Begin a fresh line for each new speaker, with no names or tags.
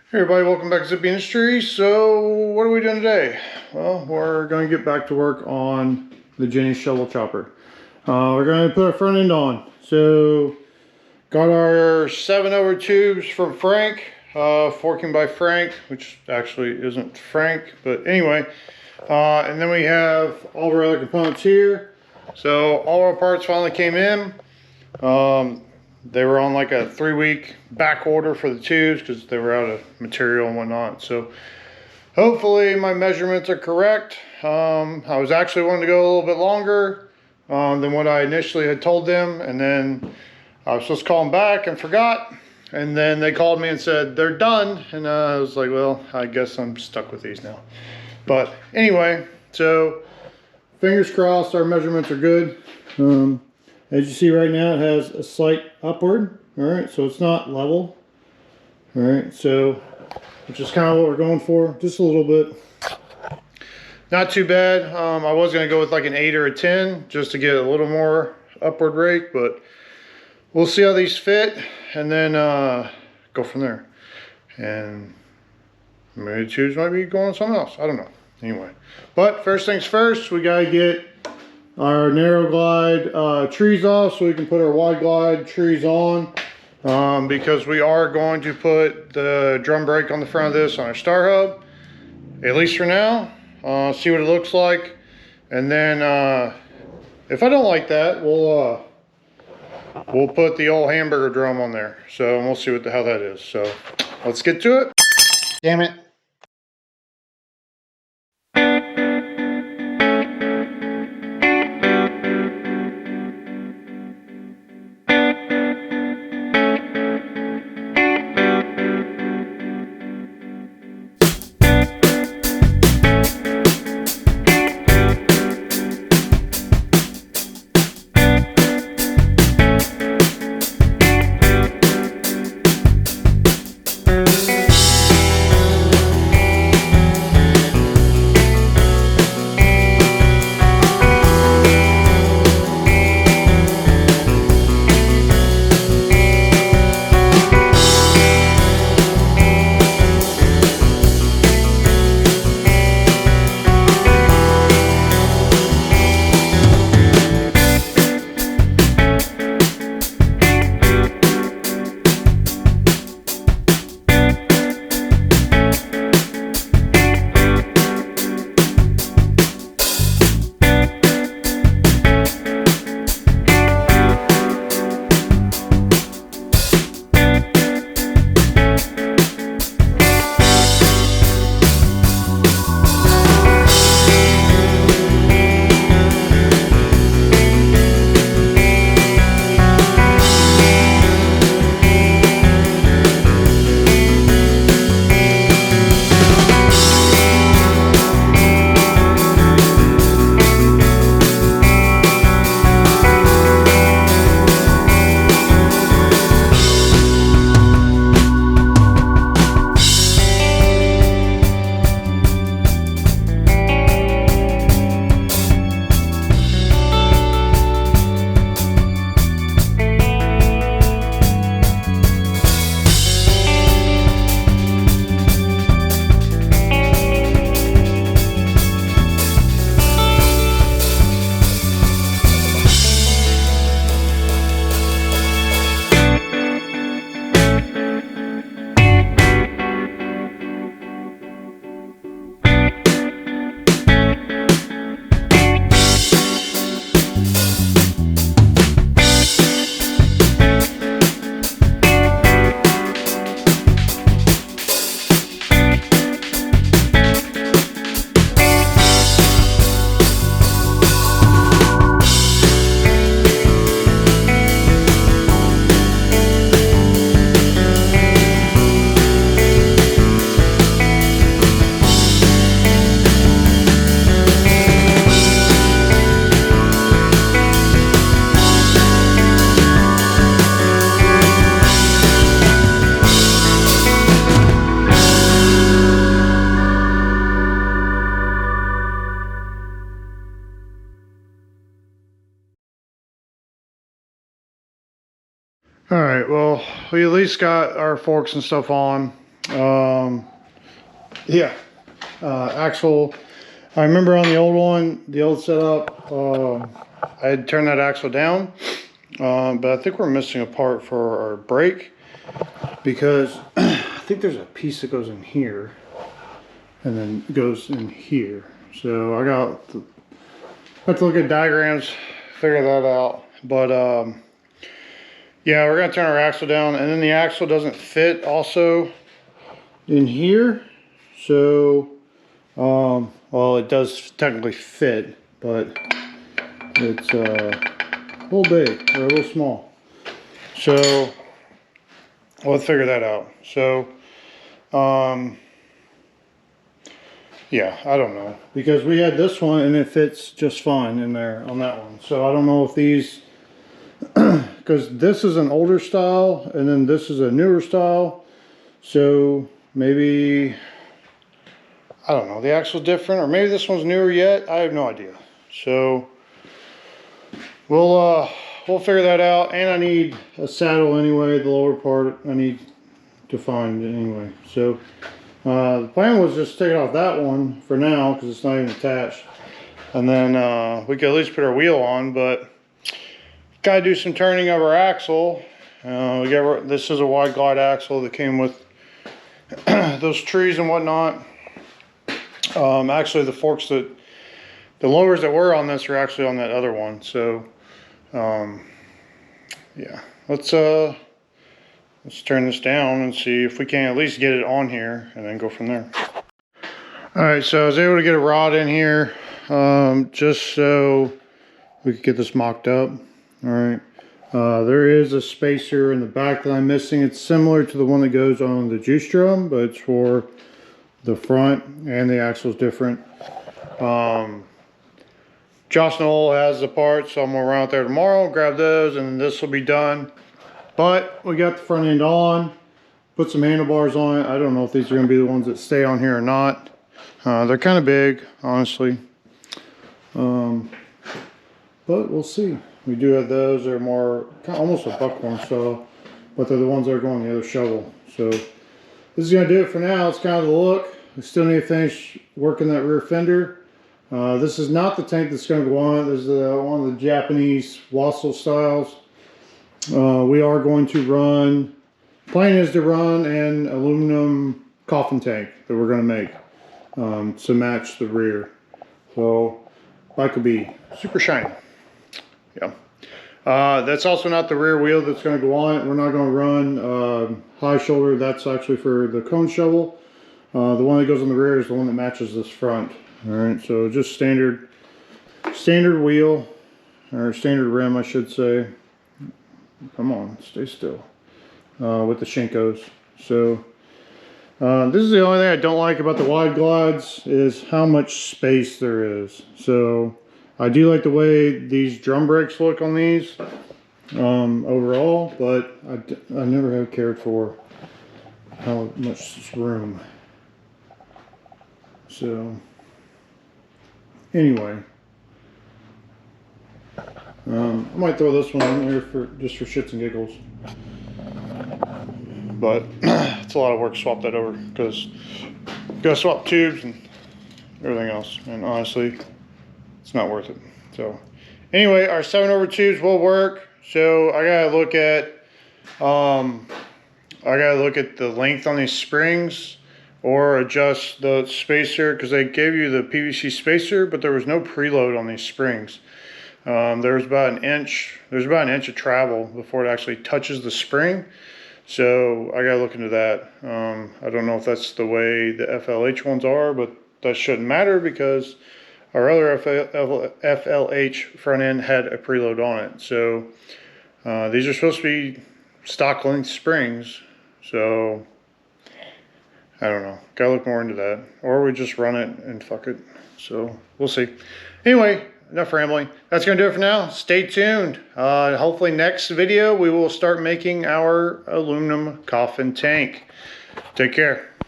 Hey everybody, welcome back to Zippy Industries. So what are we doing today? Well, we're going to get back to work on the Genny shovel chopper. We're going to put our front end on. So got our 7/0 tubes from Frank, forking by Frank, which actually isn't Frank, but anyway. And then we have all of our other components here. So all our parts finally came in. They were on like a 3-week back order for the tubes because they were out of material and whatnot. So hopefully my measurements are correct. I was actually wanting to go a little bit longer than what I initially had told them. And then I was supposed to call them back and forgot. And then they called me and said, they're done. And I was like, well, I guess I'm stuck with these now. But anyway, so fingers crossed our measurements are good. As you see right now, it has a slight upward. All right, so it's not level. All right, so which is kind of what we're going for, just a little bit. Not too bad. I was going to go with like an 8 or a 10 just to get a little more upward rate, but we'll see how these fit and then go from there. And maybe the tubes might be going on something else. I don't know. Anyway, but first things first, we got to get our narrow glide trees off so we can put our wide glide trees on, because we are going to put the drum brake on the front of this on our star hub, at least for now. See what it looks like, and then if I don't like that, we'll put the old hamburger drum on there. So we'll see what the hell that is. So let's get to it. Damn it. All right, well, we at least got our forks and stuff on. Yeah, axle. I remember on the old one, the old setup, I had turned that axle down, but I think we're missing a part for our brake, because I think there's a piece that goes in here and then goes in here. So I have to look at diagrams, figure that out. But yeah, we're gonna turn our axle down, and then the axle doesn't fit also in here. So well, it does technically fit, but it's a little big or a little small. So we'll figure that out. So yeah, I don't know, because we had this one and it fits just fine in there on that one. So I don't know if these, because this is an older style and then this is a newer style. So maybe, I don't know, the axle's different, or maybe this one's newer yet. I have no idea. So we'll figure that out. And I need a saddle anyway. The lower part I need to find anyway. So the plan was just to take it off that one for now, because it's not even attached, and then we could at least put our wheel on. But gotta do some turning of our axle. This is a wide glide axle that came with those trees and whatnot. Actually, the forks the lowers that were on this are actually on that other one. So yeah, let's turn this down and see if we can at least get it on here, and then go from there. All right, so I was able to get a rod in here, just so we could get this mocked up. All right, there is a spacer in the back that I'm missing. It's similar to the one that goes on the juice drum, but it's for the front, and the axle is different. Josh Knoll has the parts, so I'm gonna run out there tomorrow, grab those, and this will be done. But we got the front end on, put some handlebars on it. I don't know if these are going to be the ones that stay on here or not. They're kind of big, honestly. But we'll see. We do have those. They're more, almost a buckhorn style, but they're the ones that are going the other shovel. So this is going to do it for now. It's kind of the look. We still need to finish working that rear fender. This is not the tank that's going to go on it. This is one of the Japanese wassail styles. We are going to run, plan is to run an aluminum coffin tank that we're going to make to match the rear. So bike will be super shiny. Yeah. That's also not the rear wheel that's going to go on it. We're not going to run high shoulder. That's actually for the cone shovel. The one that goes on the rear is the one that matches this front. All right, so just standard wheel, or standard rim, I should say. Come on, stay still. With the Shinkos. So this is the only thing I don't like about the wide glides, is how much space there is. So I do like the way these drum brakes look on these overall, but I never have cared for how much room. So anyway, I might throw this one in here just for shits and giggles, but it's a lot of work to swap that over, because you gotta swap tubes and everything else, and honestly it's not worth it. So anyway, our 7/over tubes will work. So I gotta look at the length on these springs, or adjust the spacer, because they gave you the PVC spacer, but there was no preload on these springs. There's about an inch of travel before it actually touches the spring. So I gotta look into that. I don't know if that's the way the FLH ones are, but that shouldn't matter, because our other FLH front end had a preload on it. So these are supposed to be stock length springs. So I don't know. Gotta look more into that. Or we just run it and fuck it. So we'll see. Anyway, enough rambling. That's going to do it for now. Stay tuned. Hopefully next video we will start making our aluminum coffin tank. Take care.